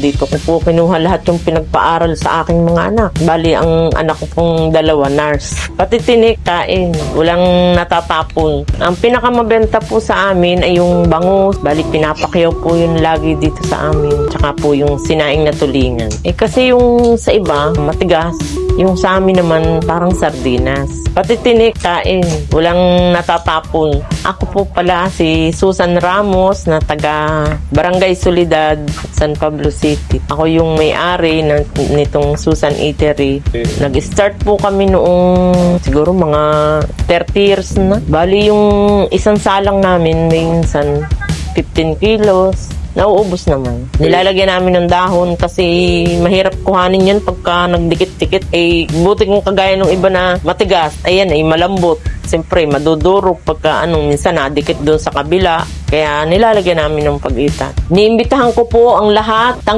dito ko po kinuha lahat yung pinagpaaral sa aking mga anak. Bali, ang anak ko pong dalawa, nurse. Pati tinik, kain. Walang natatapon. Ang pinakamabenta po sa amin ay yung bangus. Bali, pinapakyaw po yun lagi dito sa amin. Tsaka po yung sinaing na tulingan. Kasi yung sa iba, matigas. Yung sa amin naman, parang sardinas. Pati tinik, kain. Walang natatapon. Ako po pala si Susan Ramos na taga Barangay Soledad, San Pablo City. Ako yung may-ari nitong Susan Eatery. Nag-start po kami noong siguro mga 30 years na. Bali yung isang salang namin, minsan 15 kilos. Nauubos naman. Nilalagyan namin ng dahon kasi mahirap kuhanin yun pagka nagdikit-dikit. Buti kung kagaya ng iba na matigas, ayan malambot. Siyempre, madudurog pagka minsan nadikit doon sa kabila. Kaya nilalagyan namin ng pag-itan. Niimbitahan ko po ang lahat